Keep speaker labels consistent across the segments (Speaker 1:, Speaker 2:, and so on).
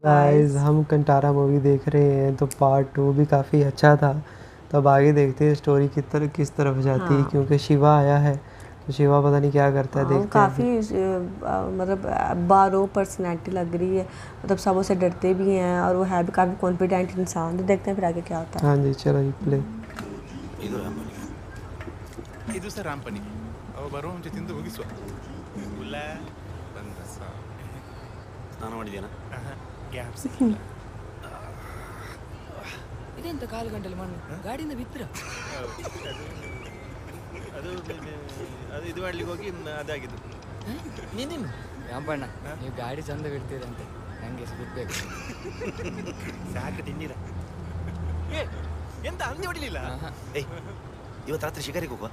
Speaker 1: Guys
Speaker 2: guys.
Speaker 1: हम Kantara movie देख रहे हैं तो पार्ट 2 भी काफ़ी अच्छा था। तो अब आगे देखते हैं स्टोरी किस तरफ जाती है,
Speaker 2: हाँ
Speaker 1: क्योंकि शिवा आया है। तो शिवा पता नहीं क्या करता है,
Speaker 2: हाँ
Speaker 1: देखते हैं
Speaker 2: काफ़ी
Speaker 1: फिर।
Speaker 2: मतलब बारो पर्सनैलिटी लग रही है। मतलब सबों से डरते भी हैं और वो है भी काफ़ी कॉन्फिडेंट इंसान। तो देखते हैं फिर आगे क्या होता है।
Speaker 1: हाँ जी, चलो जी प्ले।
Speaker 3: ಇದು ರಾಂಪನಿಗೆ ಇದು ಸಹ ರಾಂಪನಿಗೆ ಅವ ಬರೋ ಮುಂಚೆ ತಿಂದು ಮುಗಿಸುವ ಹುಲ್ಲ ಬಂದ ಸ್ನಾನ ಮಾಡಿದ್ಯಾನ ಗ್ಯಾಪ್ ಸಿಕ್ಕಿಲ್ಲ
Speaker 4: ಇದೆಂತ ಕಾಲು ಗಂಟಲು ಮಣ್ಣು ಗಾಡಿಯಿಂದ ಬಿತ್ತರ
Speaker 3: ಅದು ಅದು ಇದು ಮಾಡ್ಲಿಕ್ಕೆ ಹೋಗಿ ಅದಾಗಿದ್ದು
Speaker 4: ನೀನು ರಾಂಪಣ್ಣ ನೀವು ಗಾಡಿ ಚಂದ ಬಿಡ್ತೀರಂತೆ ನಂಗೆ ಬಿಡ್ಬೇಕು
Speaker 3: ಸಾಕು ತಿನ್ನಿರ ಏ ಎಂತ ಹಂದಿ ಹೊಡಿಲಿಲ್ಲ ಏಯ್ ಇವತ್ತು ರಾತ್ರಿ ಶಿಕಾರಿಗೆ ಹೋಗುವ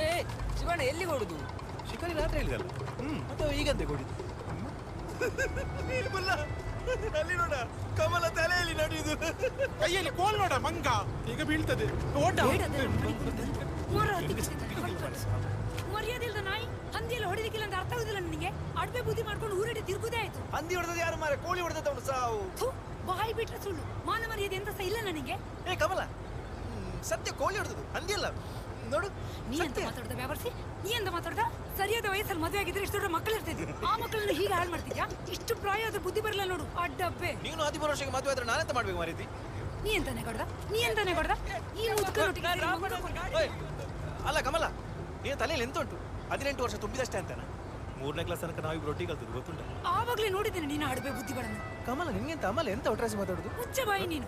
Speaker 4: ಏ ಶಿವಣ್ಣ ಎಲ್ಲಿಗೆ ಹೊಡುದು
Speaker 3: ಶಿಕಾರಿ ರಾತ್ರಿ ಹೇಳಿದಲ್ಲ ಮತ್ತೆ ಈಗಂತೆ ಕೊಡಿದ್ದು ಅಲ್ಲಿ ನೋಡ ಕಮಲ ತಲೆಯಲ್ಲಿ ನಡೆಯುದು ಕೈಯಲ್ಲಿ ಕೋಲ್ ನೋಡ ಮಂಗ ಈಗ ಬೀಳ್ತದೆ ಓಟ
Speaker 5: ಮರ್ಯಾದಿಲ್ದ ನಾಯಿ ಹಂದಿಯಲ್ಲಿ ಹೊಡಿಲಿಕ್ಕಿಲ್ಲ ಅಂತ ಅರ್ಥ ಆಗುದಿಲ್ಲ ನನಗೆ. ಅಡ್ಬೆ ಬುದ್ಧಿ ಮಾಡ್ಕೊಂಡು ಊರಡಿ ತಿರುಗುದೇ ಆಯ್ತು.
Speaker 3: ಹಂದಿ ಹೊಡೆದ ಯಾರು ಮಾರೆ ಕೋಳಿ ಹೊಡೆದ ಸಾವು
Speaker 5: ಥು, ಬಾಯಿ ಬಿಟ್ರೆ ಸುಳ್ಳು. ಮಾನ ಮರ್ಯಾದೆ ಎಂತ ಸಹ ಇಲ್ಲ ನನಗೆ.
Speaker 3: ಏ ಕಮಲ ಸತ್ಯ ಕೋಳಿ ಹೊಡೆದದು ಹಂದಿ ಅಲ್ಲ ನೋಡು
Speaker 5: ನೀ ಎಂತ ಮಾತಾಡ್ದ ವ್ಯಾಪಾರಿಸಿ? ನೀ ಎಂತ ಮಾತಾಡ್ದ? ಸರಿಯಾದ ವಯಸ್ಸಲ್ಲಿ ಮದುವೆ ಆಗಿದ್ರೆ ಇಷ್ಟು ದೊಡ್ಡ ಮಕ್ಕಳು ಇರ್ತಿದ್ವಿ. ಆ ಮಕ್ಕಳನ್ನು ಹೀಗೆ ಹಾಳು ಮಾಡ್ತಿದ್ಯಾ? ಇಷ್ಟು ಪ್ರಾಯ ಆದ್ರೂ ಬುದ್ಧಿ ಬರಲ್ಲ ನೋಡು ಅಡ್ಡಬ್ಬೆ.
Speaker 3: ನೀನು 13 ವರ್ಷಕ್ಕೆ ಮದುವೆ ಆದ್ರೆ ನಾನೆಂತ ಮಾಡ್ಬೇಕು ಮಾರೀತಿ?
Speaker 5: ನೀ ಎಂತಾನೆ ಕೊಡ್ದ? ನೀ ಎಂತಾನೆ ಕೊಡ್ದ? ಈ ಮುದುಕನೊಟ್ಟಿಗೆ ಸೇರಿ ಮಗು ಕೊಡ್ದ?
Speaker 3: ಅಲ್ಲ ಕಮಲ ನೀನು ತಲೆಯಲ್ಲಿ ಎಂತ ಉಂಟು? 18 ವರ್ಷ ತುಂಬಿದಷ್ಟೇ ಅಂತಾನ. 3ನೇ ಕ್ಲಾಸ್ ತನಕ ನಾವಿಬ್ರು ಒಟ್ಟಿಗೆ ಕಲ್ತದ್ದು ಗೊತ್ತುಂಟ?
Speaker 5: ಆವಾಗ್ಲೇ ನೋಡಿದ್ದೇನೆ ನೀನು ಅಡ್ಬೆ ಬುದ್ಧಿಗಳನ್ನು.
Speaker 3: ಕಮಲ ನಿನ್ಗೆಂತ ಅಮಲ ಎಂತ ಒಟ್ರಾಸಿ ಮಾತಾಡುದು?
Speaker 5: ಮುಚ್ಚ ಬಾಯಿ ನೀನು.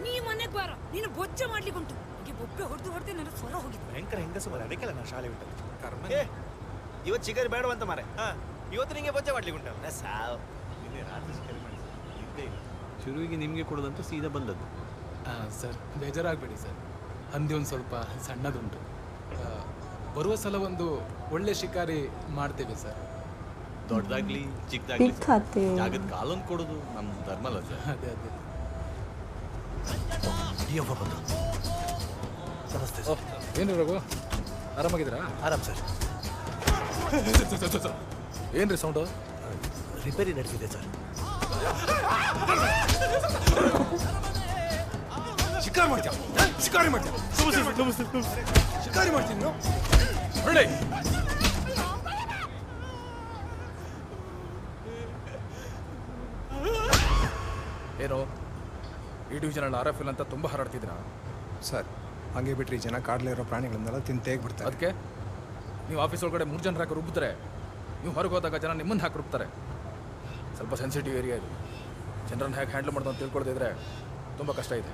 Speaker 5: ನೀ ಮನೆಗ್ ಬಾರ. ನೀನು ಬೊಜ್ಜ ಮಾಡ್ಲಿಕ್ಕುಂಟು. ಹೀಗೆ ಬೊಬ್ಬೆ ಹೊಡೆದು ನನ್ನ ಸ್ವರ ಹೋಗಿದ್ದು.
Speaker 3: ಭಯಂಕರ ಹೆಂಗಸು ಮಾರೆ, ಅದಕ್ಕೆಲ್ಲ ನಾನು ಶಾಲೆ ಬಿಟ್ಟದ್ದು. ಇವತ್ತು ಶಿಕಾರಿ ಬೇಡವಂತ ಮಾರೆ. ಇವತ್ತು ನಿಂಗೆ ಬೊಜ್ಜ ಮಾಡ್ಲಿಕ್ಕೆ ಉಂಟಲ್ಲ ಸಾವು. ನಿನ್ನೆ ರಾತ್ರಿ ಶಿಕಾರಿ ಮಾಡಿ ಇದ್ದೇ ಇಲ್ಲ.
Speaker 6: ಶುರುವಿಗೆ ನಿಮಗೆ ಕೊಡೋದಂತ ಸೀದಾ ಬಂದದ್ದು.
Speaker 7: ಸರ್ ಬೇಜಾರಾಗಬೇಡಿ ಸರ್, ಹಂದಿ ಒಂದು ಸ್ವಲ್ಪ ಸಣ್ಣದುಂಟು. ಬರುವ ಸಲ ಒಂದು ಒಳ್ಳೆ ಶಿಕಾರಿ ಮಾಡ್ತೇವೆ ಸರ್.
Speaker 6: ದೊಡ್ಡದಾಗ್ಲಿ ಚಿಕ್ಕದಾಗ್ಲಿ
Speaker 2: ಪಿಕ್ ಖಾತೆ
Speaker 6: ಜಾಗದ ಕಾಲೊಂದು ಕೊಡೋದು ನಮ್ಮ ಧರ್ಮ ಅಲ್ಲ ಸರ್.
Speaker 7: ಅದೇ ಅದೇ
Speaker 3: ಡಿಯಪ್ಪ ಬಂದು ನಮಸ್ತೆ ಸರ್.
Speaker 7: ಏನ್ರಿ ರಘು, ಆರಾಮಾಗಿದ್ದೀರಾ?
Speaker 3: ಆರಾಮ್ ಸರ್.
Speaker 7: ಏನ್ರಿ ಸೌಂಡು?
Speaker 3: ರಿಪೇರಿ ನಡೆಸಿದೆ ಸರ್.
Speaker 7: ಶಿಕಾರಿ ಮಾಡ್ತೀಯ? ಶಿಕಾರಿ ಮಾಡ್ತೀಯ? ಶಿಕಾರಿ ಮಾಡ್ತೀನಿ ನೀವು? ಹೊರಡಿ. ಏನೋ ಈ ಡಿವಿಷನಲ್ಲಿ RF ಇಲ್ಲ ಅಂತ ತುಂಬ ಹರಡ್ತಿದ್ದೀರಾ
Speaker 8: ಸರ್? ಹಾಗೆ ಬಿಟ್ಟರೆ ಜನ ಕಾಡಲಿರೋ ಪ್ರಾಣಿಗಳನ್ನೆಲ್ಲ ತಿಂದು ತೆಗ್ಬಿಡ್ತಾರೆ.
Speaker 7: ಅದಕ್ಕೆ ನೀವು ಆಫೀಸ್ ಒಳಗಡೆ 3 ಜನ ಹಾಕಿ ರುಬ್ತಾರೆ, ನೀವು ಹೊರಗೆ ಹೋದಾಗ ಜನ ನಿಮ್ಮನ್ನು ಹಾಕಿ ರುಬ್ತಾರೆ. ಸ್ವಲ್ಪ ಸೆನ್ಸಿಟಿವ್ ಏರಿಯಾ ಇದು. ಜನರನ್ನು ಹೇಗೆ ಹ್ಯಾಂಡಲ್ ಮಾಡೋದು ಅಂತ ತಿಳ್ಕೊಳ್ದಿದ್ರೆ ತುಂಬ ಕಷ್ಟ ಇದೆ.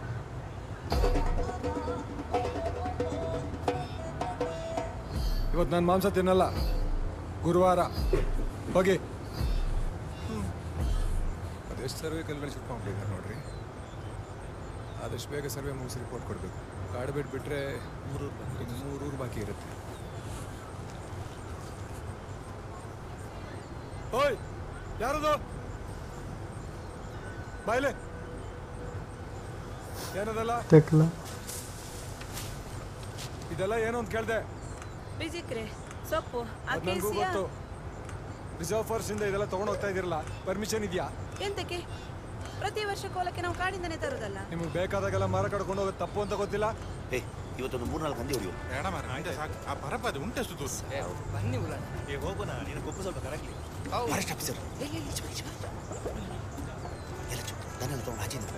Speaker 8: ಇವತ್ತು ನಾನು ಮಾಂಸ ತಿನ್ನಲ್ಲ, ಗುರುವಾರ ಹೋಗಿ. ಅದೆಷ್ಟು ಸರ್ವೆ ಕಲ್ಗಳು ಚಿಟ್ಕೊಂಡಿದ್ದಾರೆ ನೋಡ್ರಿ. ಆದಷ್ಟು ಬೇಗ ಸರ್ವೆ ಮುಗಿಸಿ ರಿಪೋರ್ಟ್ ಕೊಡಬೇಕು. ಕಾಡು ಬಿಟ್ಬಿಟ್ರೆ 3 ಊರು ಬಾಕಿ ಇರುತ್ತೆ. ಓಯ್ ಯಾರದು? ಬಾಯ್ಲೆ ಏನದಲ್ಲ
Speaker 1: टकला
Speaker 8: ಇದೆಲ್ಲ ಏನು ಅಂತ ಕೇಳ್ದೆ.
Speaker 9: ಬಿಜಿಕ್ರೆ ಸೊಪ್ಪು
Speaker 8: ನನಗೂ ಗೊತ್ತು. ರಿಸರ್ವ್ ಫಾರೆಸ್ಟ್ ಇಂದ ಇದೆಲ್ಲ ತಗೊಂಡು ಹೋಗ್ತಾ ಇದೀರಲ್ಲ, ಪರ್ಮಿಷನ್ ಇದೆಯಾ?
Speaker 9: ಎಂತಕ್ಕೆ? ಪ್ರತಿ ವರ್ಷ ಕೋಲಕ್ಕೆ ನಾವು ಕಾಡಿಂದನೇ ತರುದಲ್ಲ.
Speaker 8: ನಿಮ್ಗೆ ಬೇಕಾದಾಗೆಲ್ಲ ಮರ ಕಡ್ಕೊಂಡು ಹೋಗೋದು ತಪ್ಪು ಅಂತ ಗೊತ್ತಿಲ್ಲ?
Speaker 3: ಏ ಇವತ್ತೊಂದು 3-4 ಹಂದಿ ಹೊಡಿಯೋ
Speaker 10: ಬೇಡ ಮಾರ, ಸಾಕು. ಆ ಪರಪದ ಉಂಟಷ್ಟು ದೂರ.
Speaker 4: ಬನ್ನಿ ಉಲಾನ.
Speaker 3: ಏ ಹೋಗೋಣ, ನಿನ್ನ ಕೊಬ್ಬು ಸ್ವಲ್ಪ ಕರಗಲಿ. ಫಾರೆಸ್ಟ್ ಆಫೀಸರ್ ಎಲ್ಲ ಚುಟ್ಟು ನನ್ನೆಲ್ಲ ತಗೊಂಡು ಆಚೆಂದು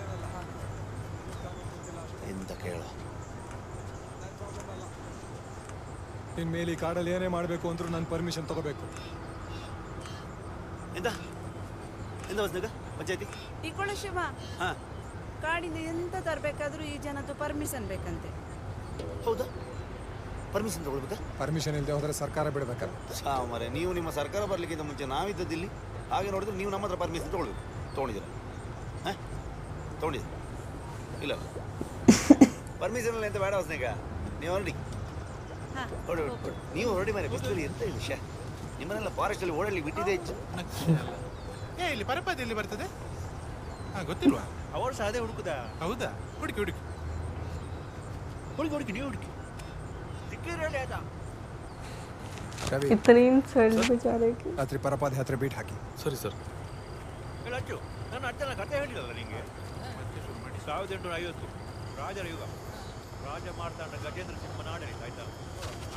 Speaker 3: ಎಂತ ಕೇಳೋ.
Speaker 8: ಇನ್ಮೇಲೆ ಈ ಕಾಡಲ್ಲಿ ಏನೇ ಮಾಡಬೇಕು ಅಂದ್ರೂ ನಾನು ಪರ್ಮಿಷನ್ ತಗೋಬೇಕು.
Speaker 3: ಎಂತ ಎಂತ ವಸ್ನಾಗ ಪಂಚಾಯತಿ
Speaker 9: ಈ ಶಿವ, ಕಾಡಿಂದ ಎಂತ ತರಬೇಕಾದ್ರೂ ಈ ಜನದ್ದು ಪರ್ಮಿಷನ್ ಬೇಕಂತೆ.
Speaker 3: ಹೌದಾ? ಪರ್ಮಿಷನ್ ತಗೊಳ್ಬೇಕಾ?
Speaker 8: ಪರ್ಮಿಷನ್ ಇಲ್ಲದೆ ಹೋದ್ರೆ ಸರ್ಕಾರ ಬಿಡ್ಬೇಕಲ್ಲ.
Speaker 3: ಸಾವು ಮರೆ, ನೀವು ನಿಮ್ಮ ಸರ್ಕಾರ ಬರಲಿಕ್ಕಿಂತ ಮುಂಚೆ ನಾವಿದ್ದದಿಲ್ಲಿ. ಹಾಗೆ ನೋಡಿದ್ರೆ ನೀವು ನಮ್ಮ ಹತ್ರ ಪರ್ಮಿಷನ್ ತೊಗೊಳ್ಬೇಕು. ತೊಗೊಂಡಿದ್ದೀರ? ಹಾಂ ತೊಗೊಂಡಿದ್ದೀರ? ಇಲ್ಲ ಪರ್ಮಿಷನ್ ಇಲ್ಲ ಎಂತ ಬೇಡ ವಸ್ನಾಗ. ನೀವು ಹೊರಡಿ ಹೊರಡಿ ನೀವು ಹೊರಡಿ ಮಾರೆ. ಬಿಸಿಲಲ್ಲಿ ಎಂತ ವಿಷಯ? ನಿಮ್ಮನ್ನೆಲ್ಲ ಫಾರೆಸ್ಟಲ್ಲಿ ಓಡಲಿ ಬಿಟ್ಟಿದೆ ಹೆಚ್ಚು.
Speaker 10: ಏ ಇಲ್ಲಿ ಪರಪದ ಎಲ್ಲಿ ಬರ್ತದೆ? ಗೊತ್ತಿಲ್ವಾ?
Speaker 3: ಅವರು ಸಹ ಅದೇ ಹುಡುಕುದಾ?
Speaker 10: ಹೌದಾ? ಹುಡುಕಿ ಹುಡುಕಿ.
Speaker 3: ಹುಡುಕಿ ನೀವು ಹುಡುಕಿ ಸಿಕ್ಕಿದ್ರೆ ಹೇಳಿ ಆಯ್ತಾ.
Speaker 8: ರವಿ
Speaker 2: इतनी इंसल्ट बेचारे की
Speaker 8: ರಾತ್ರಿ ಪರಪಾದ ಹತ್ರ ಬೀಟ್ ಹಾಕಿ.
Speaker 6: ಸರಿ ಸರ್.
Speaker 3: ಹೇಳಿ ಅಚ್ಚು, ನನ್ನ ಅಜ್ಜನ ಕಥೆ ಹೇಳಿಲ್ಲಲ್ಲ ನಿಂಗೆ. 1850 ರಾಜರ ಯುಗ, ರಾಜ ಮಾರ್ತಾಂಡ ಗಜೇಂದ್ರ ಸಿಂಹನ ಆಡಳಿತ ಆಯ್ತಾ.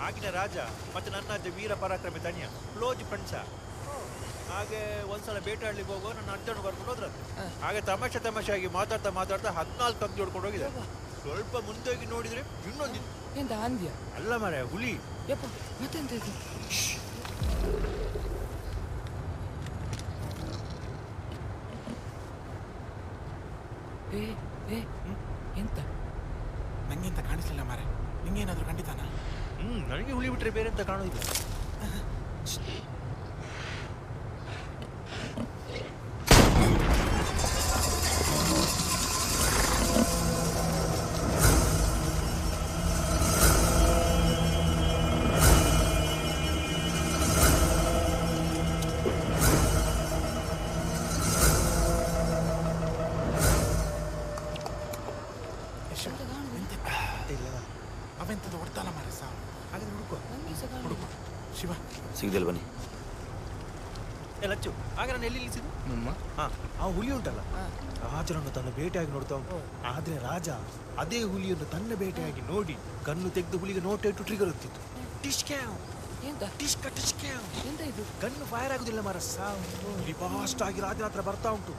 Speaker 3: ಆಗಿನ ರಾಜ ಮತ್ತೆ ನನ್ನ ಅಜ್ಜ ವೀರ ಪರಾಕ್ರಮಿ ತನ್ಯ ಕ್ಲೋಜ್ ಫ್ರೆಂಡ್ಸ. ಹಾಗೆ ಒಂದ್ಸಲ ಬೇಟಾಡ್ಲಿಕ್ಕೆ ಹೋಗೋ ನನ್ನ ಅಜ್ಜನ ಬರ್ಕೊಂಡು ಹೋದ್ರಂತೆ. ಹಾಗೆ ತಮಾಷೆ ಮಾತಾಡ್ತಾ 14 ಅಂಗಿ ಹೊಡ್ಕೊಂಡು ಹೋಗಿದೆ. ಸ್ವಲ್ಪ ಮುಂದೆ ಹೋಗಿ ನೋಡಿದ್ರೆ ಇನ್ನೊಂದಿತ್ತು.
Speaker 4: ಎಂತ ಅಂದ್ಯ?
Speaker 3: ಅಲ್ಲ ಮಾರೆ, ಹುಲಿ.
Speaker 4: ಯಪ್ಪ ಮತ್ತೆಂತ ಇದು? ಎಂತ
Speaker 10: ನಂಗೆಂತ ಕಾಣಿಸ್ಲಿಲ್ಲ ಮಾರೆ, ನಿಂಗೇನಾದ್ರೂ ಖಂಡಿತಾನ?
Speaker 3: ನನಗೆ ಹುಲಿ ಬಿಟ್ರೆ ಬೇರೆ ಅಂತ ಕಾಣೋದಿಲ್ಲ.
Speaker 10: ಅವೆಂತದ್ದು ಹೊಡ್ತಾನ ಮಾರೆ ಸಾವು. ಹಾಗಾದ್ರೆ ಹುಡುಕೋ ಶಿವ.
Speaker 3: ಸಿಗ್ದಲ್ ಬನ್ನಿ. ಲಚ್ಚು, ಆಗ ನಾನು ಎಲ್ಲಿ ನಿಲ್ಲಿಸಿದ್ದು? ಆ ಹುಲಿ ಉಂಟಲ್ಲ, ರಾಜನನ್ನು ತನ್ನ ಬೇಟೆಯಾಗಿ ನೋಡ್ತಾ ಉಂಟು. ಆದ್ರೆ ರಾಜ ಅದೇ ಹುಲಿಯನ್ನು ತನ್ನ ಬೇಟೆಯಾಗಿ ನೋಡಿ ಕಣ್ಣು ತೆಗೆದು ಹುಲಿಗೆ ನೋಟ ಇಟ್ಟು ಟ್ರಿಗರ್ ಹೊತ್ತಿತ್ತು. ಗನ್ನು ಫೈರ್ ಆಗುದಿಲ್ಲ ಮರ, ಫಾಸ್ಟ್ ಆಗಿ ರಾಜನ ಹತ್ರ ಬರ್ತಾ ಉಂಟು.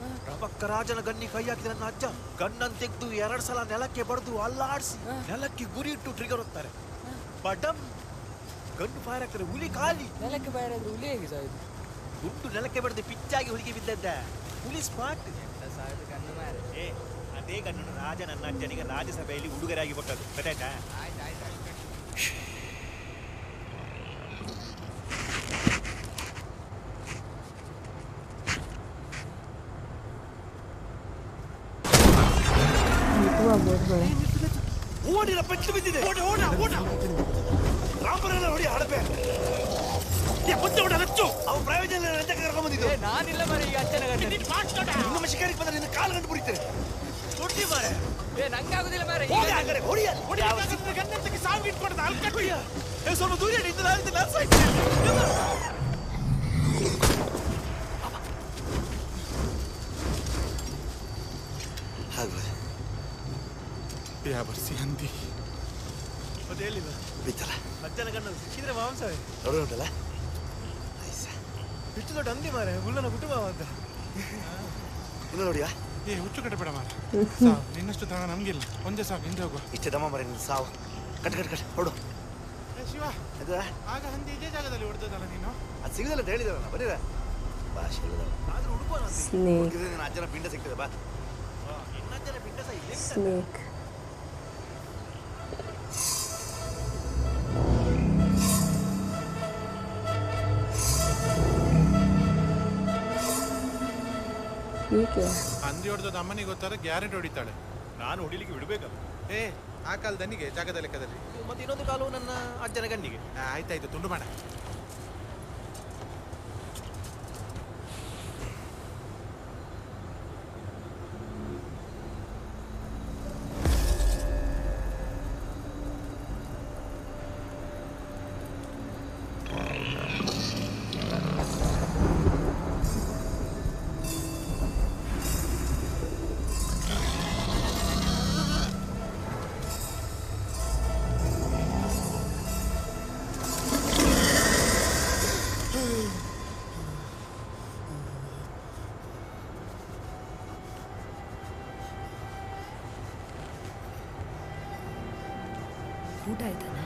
Speaker 3: ಪಕ್ಕ ರಾಜನ ಗನ್ನಿ ಕೈ ಹಾಕಿದ ನನ್ನ ಅಜ್ಜ ಗನ್ನನ್ನು ತೆಗೆದು 2 ಸಲ ನೆಲಕ್ಕೆ ಬಡ್ದು ಅಲ್ಲಾಡಿಸಿ ನೆಲಕ್ಕೆ ಗುರಿ ಇಟ್ಟು ಟ್ರಿಗರ್ ಹೊತ್ತಾರೆ. ಬಡಮ್ ಗನ್ನು ಫೈರ್ ಆಗ್ತಾರೆ, ಹುಲಿ ಖಾಲಿ.
Speaker 4: ನೆಲಕ್ಕೆ ಬಾಯಿದ್ರೆ ಹುಲಿ ಹೇಗೆ ಸಾಯುದು?
Speaker 3: ಗುಂಡು ನೆಲಕ್ಕೆ ಬಡದೆ ಪಿಚ್ಚಾಗಿ ಹುಲಿಗೆ ಬಿದ್ದದ್ದ. ಹುಲಿ ಸ್ಪಾಟ್.
Speaker 4: ಕಣ್ಣು ಮಾರೆ.
Speaker 3: ಅದೇ ಗಣ್ಣು ರಾಜ ನನ್ನ ಅಜ್ಜನಿಗೆ ರಾಜ್ಯಸಭೆಯಲ್ಲಿ ಉಡುಗೊರೆಯಾಗಿ ಕೊಟ್ಟದ್ದು, ಗೊತ್ತಾಯ್ತಾ? ಓಡಿರ ಪೆಟ್ಟು ಬಿದ್ದಿದೆ. ರಾಮರನ್ನ ನೋಡಿ ಹಡಪೆ ಮುಂದೆ ಓಡ ಲಚ್ಚು. ಅವ ಪ್ರಯೋಜನ ರಜಕ್ಕೆ ಕರ್ಕೊಂಡ್ ಬಂದಿದ್ದು.
Speaker 4: ನಾನಿಲ್ಲ ಮರೆ ಈಗ ಅಜ್ಜನ ಗಂಡ.
Speaker 3: ನಿಮ್ಮ ಶಿಕಾರಿಗೆ ಬಂದ್ರೆ ನಿನ್ನ ಕಾಲು ಗಂಟು ಮುರಿತಾರೆ. ದೊಡ್ಡಿ ಮಾರೆ.
Speaker 4: ನಂಗಾಗುದಿಲ್ಲ ಮಾರೆ.
Speaker 10: ಗನ್ನಂತಕ್ಕೆ ಸಾವು ಇಟ್ಕೊಡ್ದ ಅಲ್ಕಟ್ಟಿ.
Speaker 3: ಸ್ವಲ್ಪ ದೂರ
Speaker 10: ಯಾ ಬರ್ಸಿ ಅಂತಿ
Speaker 3: ಮತ್ತೆ ಹೇಳಿಲ್ಲ ಬಿತ್ತಲ್ಲ. ಅಜ್ಜನ ಗಂಡ ಸಿಕ್ಕಿದ್ರೆ ಮಾಂಸವೇ ದೊಡ್ಡ ಉಂಟಲ್ಲ. ಇಷ್ಟು ದೊಡ್ಡ ಅಂದಿ ಮಾರೆ, ಮುಳ್ಳನ ಕುಟುಂಬ ಅಂತ. ಇನ್ನು ನೋಡಿಯಾ?
Speaker 10: ಹುಚ್ಚು ಕಟ್ಟಬೇಡ ಮಾರ. ಸಾವು ನಿನ್ನಷ್ಟು ತನ ನಮ್ಗಿಲ್ಲ. ಒಂದೇ ಸಾವು, ಹಿಂದೆ ಹೋಗುವ.
Speaker 3: ಇಷ್ಟೇ ದಮ್ಮ ಮರೆ ನಿನ್ನ ಸಾವು. ಕಟ್ ಹೊಡು.
Speaker 10: ಶಿವ, ಆಗ ಹಂದಿ ಇದೇ ಜಾಗದಲ್ಲಿ ಹೊಡೆದಲ್ಲ ನೀನು?
Speaker 3: ಅದು ಸಿಗುದಿಲ್ಲ ಅಂತ ಹೇಳಿದಲ್ಲ. ಬರೀರ ಭಾಷೆ ಆದ್ರೂ ಹುಡುಕುವ. ನನ್ನ ಅಜ್ಜನ ಪಿಂಡ ಸಿಗ್ತದೆ ಬಾ. ನಿನ್ನ ಅಜ್ಜನ ಪಿಂಡ ಸಹ ಇಲ್ಲ.
Speaker 10: ಹಂದಿ ಹೊಡೆದ ಅಮ್ಮನಿಗೆ ಗೊತ್ತಾದ್ರೆ ಗ್ಯಾರಂಟಿ ಹೊಡಿತಾಳೆ.
Speaker 3: ನಾನು ಹೊಡಿಲಿಕ್ಕೆ ಬಿಡ್ಬೇಕಲ್ಲ.
Speaker 10: ಆ ಕಾಲ ದನಿಗೆ ಜಾಗದ ಲೆಕ್ಕದಲ್ಲಿ.
Speaker 3: ಮತ್ತೆ ಇನ್ನೊಂದು ಕಾಲು ನನ್ನ ಅಜ್ಜನ ಗಂಡಿಗೆ.
Speaker 10: ಆಯ್ತಾಯ್ತು, ತುಂಡು ಮಾಡ.
Speaker 5: ಊಟ ಆಯ್ತಾನ?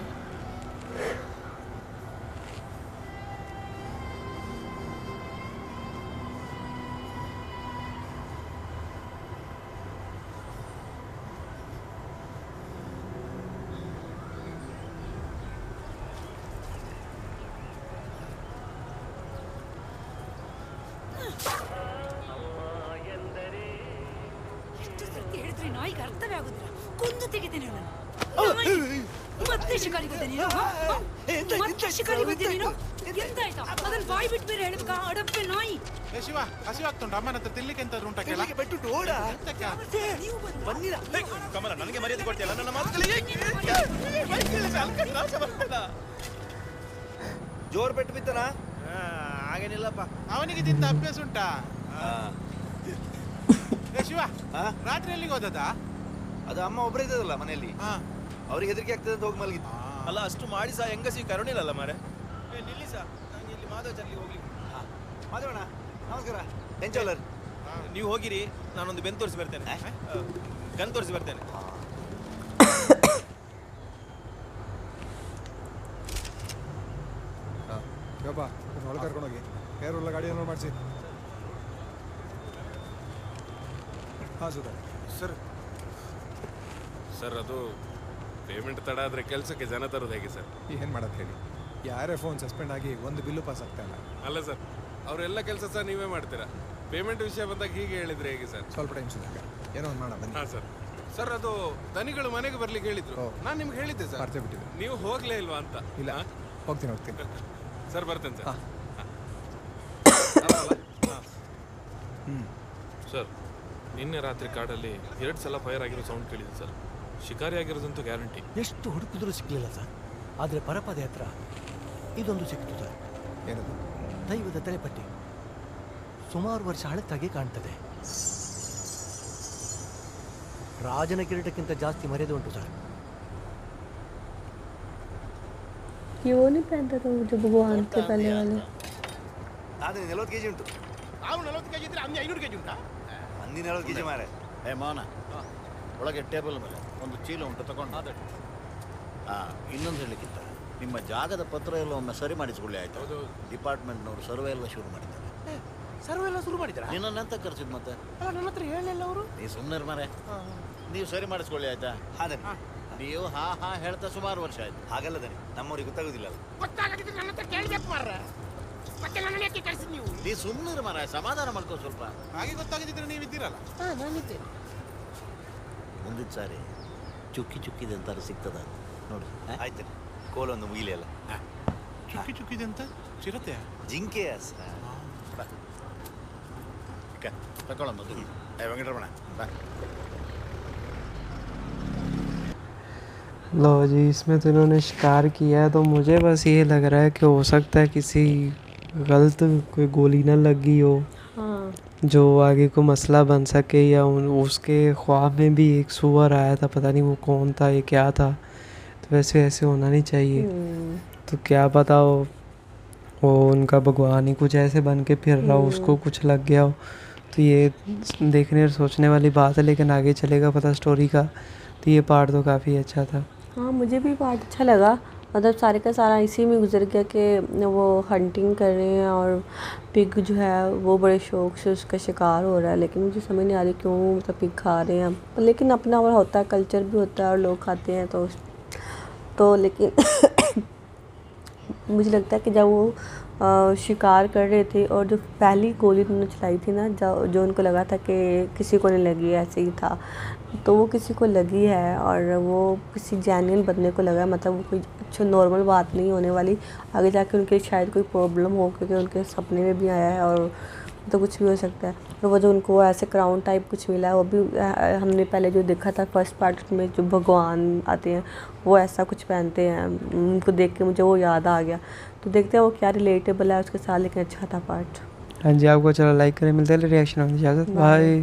Speaker 5: ಎಷ್ಟು ಸರ್ತಿ ಹೇಳಿದ್ರೆ ನಾಯಿಗೆ ಅರ್ಥವೇ ಆಗುದಿಲ್ಲ. ಕೊಂದು ತೆಗಿತೇನೆ ನಾನು. ಮತ್ತೆ ಶಿಕಾರಿಗೆ ಬಂದೆ ನೀನು? ಮತ್ತೆ ಶಿಕಾರಿಗೆ ಬಂದೆ ನೀನು? ಎಂತಾಯ್ತಾ? ಅದನ್ನ ಬಾಯಿ ಬಿಟ್ಟು ಬೇರೆ ಹೇಳ್ಬೇಕಾ? ಅಡಪ್ಪೆ ನಾಯಿ.
Speaker 10: ಶಿವ, ಹಸಿವಾಗ್ತುಂಟು. ಅಮ್ಮನ ಹತ್ರ ತಿನ್ಲಿಕ್ಕೆ ಎಂತಾದ್ರು ಉಂಟ? ಕೆಲ
Speaker 3: ಬಿಟ್ಟು ಓಡ. ಬನ್ನಿರ ಕಮಲ, ನನಗೆ ಮರ್ಯಾದೆ ಕೊಡ್ತೀಯಲ್ಲ ನನ್ನ ಮಾತುಗಳಿಗೆ. ಜೋರ್ ಪೆಟ್ಟು ಬಿತ್ತನಾ?
Speaker 10: ಹಾಗೇನಿಲ್ಲಪ್ಪ, ಅವನಿಗೆ ತಿಂತ ಅಭ್ಯಾಸ ಉಂಟಾ? ಏ ಶಿವ, ರಾತ್ರಿ ಎಲ್ಲಿಗೆ ಹೋದದ?
Speaker 3: ಅದು ಅಮ್ಮ ಒಬ್ಬರೇ ಇದ್ದದಲ್ಲ ಮನೆಯಲ್ಲಿ, ಅವ್ರಿಗೆ ಹೆದರಿಕೆ ಆಗ್ತದೆ ಅಂತ ಹೋಗಿ ಮಲಗಿದ್ದು.
Speaker 11: ಅಲ್ಲ ಅಷ್ಟು ಮಾಡಿ ಸಹ ಹೆಂಗಸಿ ಕರುಣಿಲ್ಲಲ್ಲ ಮಾರೆ. ನಿಲ್ಲಿ ಸಹ, ನಾನು ಇಲ್ಲಿ ಮಾಧವಚರ್ಲಿ ಹೋಗ್ಲಿ.
Speaker 3: ಮಾಧವಣ್ಣ ನಮಸ್ಕಾರ. ಎಂಚೋಲರ್
Speaker 11: ನೀವು ಹೋಗಿರಿ, ನಾನೊಂದು ಬೆನ್ ತೋರಿಸಿ ಬರ್ತೇನೆ, ಗನ್ ತೋರಿಸಿ ಬರ್ತೇನೆ.
Speaker 8: ಯಪ್ಪ ಒಳಗೆ ಕರ್ಕೊಂಡೋಗಿ ಯಾರು ಗಾಡಿಯನ್ನು ಮಾಡಿಸಿ. ಹಾಂ
Speaker 12: ಸರ್ ಸರ್ ಅದು ಪೇಮೆಂಟ್ ತಡ ಆದರೆ ಕೆಲಸಕ್ಕೆ ಜನ ತರೋದು ಹೇಗೆ ಸರ್?
Speaker 8: ಏನು ಮಾಡೋದು ಹೇಳಿ, ಯಾರೇ ಫೋನ್ ಸಸ್ಪೆಂಡ್ ಆಗಿ ಒಂದು ಬಿಲ್ಲು ಪಾಸ್ ಆಗ್ತಾ ಇಲ್ಲ.
Speaker 12: ಅಲ್ಲ ಸರ್, ಅವರೆಲ್ಲ ಕೆಲಸ ಸರ್ ನೀವೇ ಮಾಡ್ತೀರಾ, ಪೇಮೆಂಟ್ ವಿಷಯ ಬಂದಾಗ ಹೀಗೆ ಹೇಳಿದ್ರೆ ಹೇಗೆ ಸರ್?
Speaker 8: ಸ್ವಲ್ಪ ಟೈಮ್ ಸಿದಾಗ ಏನೋ ಒಂದು ಮಾಡೋಣ ಬನ್ನಿ.
Speaker 12: ಹಾಂ ಸರ್. ಸರ್ ಅದು ದನಿಗಳು ಮನೆಗೆ ಬರ್ಲಿಕ್ಕೆ ಹೇಳಿದ್ರು, ನಾನು ನಿಮ್ಗೆ ಹೇಳಿದ್ದೆ ಸರ್.
Speaker 8: ಮರ್ತೇ ಬಿಟ್ಟಿದ್ದೆ.
Speaker 12: ನೀವು ಹೋಗ್ಲೇ ಇಲ್ವಾ ಅಂತ?
Speaker 8: ಇಲ್ಲ, ಹೋಗ್ತೀನಿ.
Speaker 12: ಸರ್ ಬರ್ತೇನೆ ಸರ್. ಸರ್ ನಿನ್ನೆ ರಾತ್ರಿ ಕಾಡಲ್ಲಿ 2 ಸಲ ಫೈರ್ ಆಗಿರೋ ಸೌಂಡ್ ಕೇಳಿದೆ ಸರ್. ಶಿಕಾರಿ ಆಗಿರೋದಂತೂ ಗ್ಯಾರಂಟಿ.
Speaker 13: ಎಷ್ಟು ಹುಡುಕಿದ್ರೂ ಸಿಗಲಿಲ್ಲ ಸರ್. ಆದರೆ ಪರಪದೆ ಹತ್ರ ಇದೊಂದು ಸಿಕ್ತು ಸರ್.
Speaker 8: ಏನದು?
Speaker 13: ದೈವದ ತಲೆಪಟ್ಟಿ. ಸುಮಾರು ವರ್ಷ ಹಳತ್ತಾಗಿ ಕಾಣ್ತದೆ. ರಾಜನ ಕಿರೀಟಕ್ಕಿಂತ ಜಾಸ್ತಿ ಮರ್ಯಾದೆ ಉಂಟು ಸರ್.
Speaker 2: क्यों नहीं पहनता था जो भगवान के पहले वाले?
Speaker 3: ಅದು 40 kg ಉಂಟು.
Speaker 10: ಅವ್ನು 40 kg ಇದ್ರೆ ಅಂದಿ 500 kg ಉಂಟಾ?
Speaker 3: ಅಂದಿ 40 kg ಮಾರೆ.
Speaker 14: ಏ ಮಾವನ, ಒಳಗೆ ಟೇಬಲ್ ಮೇಲೆ ಒಂದು ಚೀಲ ಉಂಟು, ತಗೊಂಡು ಇನ್ನೊಂದು ಹೇಳಲಿಕ್ಕಿತ್ತ, ನಿಮ್ಮ ಜಾಗದ ಪತ್ರ ಎಲ್ಲ ಒಮ್ಮೆ ಸರಿ ಮಾಡಿಸ್ಕೊಳ್ಳಿ ಆಯ್ತು. ಡಿಪಾರ್ಟ್ಮೆಂಟ್ನವರು ಸರ್ವೆ ಎಲ್ಲ ಶುರು ಮಾಡಿದ್ದಾರೆ.
Speaker 13: ಸರ್ವೆ ಎಲ್ಲ ಶುರು ಮಾಡಿದ್ದಾರೆ?
Speaker 14: ನಿನ್ನನ್ನೆಂತ ಕರ್ಸಿದ್ ಮತ್ತೆ?
Speaker 13: ನನ್ನ ಹತ್ರ ಹೇಳಲಿಲ್ಲ ಅವರು.
Speaker 14: ನೀವು ಸುಮ್ಮನೆ ಮಾರೆ, ನೀವು ಸರಿ ಮಾಡಿಸ್ಕೊಳ್ಳಿ ಆಯ್ತಾ? ನೀವು ಹಾ ಹಾ ಹೇಳ್ತಾ ಸುಮಾರು ವರ್ಷ ಆಯ್ತು.
Speaker 3: ಹಾಗಲ್ಲದನೆ, ನಮ್ಮವ್ರಿಗೆ ಗೊತ್ತಾಗೋದಿಲ್ಲ.
Speaker 10: ಗೊತ್ತಾಗದಿದ್ರೆ ನನ್ನ ಹತ್ರ ಕೇಳಿದಪ್ಪ ಮಾರ್ರೆ, ಮತ್ತೆ ನನ್ನ ಯಾಕೆ ಕಳಿಸಿದ್ ನೀವು?
Speaker 14: ನೀವು ಸುಮ್ಮನೆ ಮಾರ, ಸಮಾಧಾನ ಮಾಡ್ಕೋ ಸ್ವಲ್ಪ.
Speaker 10: ಹಾಗೆ ಗೊತ್ತಾಗದಿದ್ರೆ ನೀವು ಇದ್ದೀರಲ್ಲ.
Speaker 13: ನಾನಿದ್ದೇನೆ.
Speaker 14: ಮುಂದಿನ ಸಾರಿ ಚುಕ್ಕಿ ಚುಕ್ಕಿದೆ ಅಂತಾರೆ ಸಿಗ್ತದ ನೋಡಿ.
Speaker 3: ಆಯ್ತು, ಕೋಲೊಂದು ಮುಗಿಲಿ ಅಲ್ಲ.
Speaker 10: ಚುಕ್ಕಿ ಚುಕ್ಕಿದೆ ಅಂತ ಚಿರತೆ
Speaker 3: ಜಿಂಕೆ
Speaker 14: ತಗೊಳ್ಳ ಮೊದಲು. ವೆಂಕಟರಮಣ ಬಾ.
Speaker 1: लो जी, इसमें तो इन्होंने शिकार किया है, तो मुझे बस ये लग रहा है कि हो सकता है किसी गलत कोई गोली न लगी हो, जो आगे को मसला बन सके, या उसके ख्वाब में भी एक सुअर आया था, पता नहीं वो कौन था, ये क्या था। तो वैसे ऐसे होना नहीं चाहिए। तो क्या पता वो उनका भगवान ही कुछ ऐसे बन के फिर रहा हो, उसको कुछ लग गया हो। तो ये देखने और सोचने वाली बात है, लेकिन आगे चलेगा पता स्टोरी का। तो ये पार्ट तो काफ़ी अच्छा था।
Speaker 2: हाँ, मुझे भी पार्ट अच्छा लगा। मतलब सारे का सारा इसी में गुजर गया कि वो हंटिंग कर रहे हैं और पिग जो है वो बड़े शौक से उसका शिकार हो रहा है, लेकिन मुझे समझ नहीं आ रही क्यों मतलब पिग खा रहे हैं। लेकिन अपना और होता है, कल्चर भी होता है और लोग खाते हैं, तो लेकिन मुझे लगता है कि जब वो शिकार कर रहे थे और जो पहली गोली उन्होंने चलाई थी ना, जो उनको लगा था कि किसी को नहीं लगी, ऐसे ही था, तो वो किसी को लगी है और वो किसी जेन्युइन बंदे को लगा, मतलब वो कोई अच्छा नॉर्मल बात नहीं होने वाली। आगे जाके उनके शायद कोई प्रॉब्लम हो, क्योंकि उनके सपने में भी आया है और तो कुछ भी हो सकता है। तो वो जो उनको ऐसे क्राउन टाइप कुछ मिला है, वो भी हमने पहले जो देखा था फर्स्ट पार्ट में, जो भगवान आते हैं वो ऐसा कुछ पहनते हैं, उनको देख के मुझे वो याद आ गया। तो देखते हैं वो क्या रिलेटेबल है उसके साथ, लेकिन अच्छा था पार्ट।
Speaker 1: हाँ जी, आपको चलो लाइक करें, मिलते हैं रिएक्शन होने इजाज़त, बाय।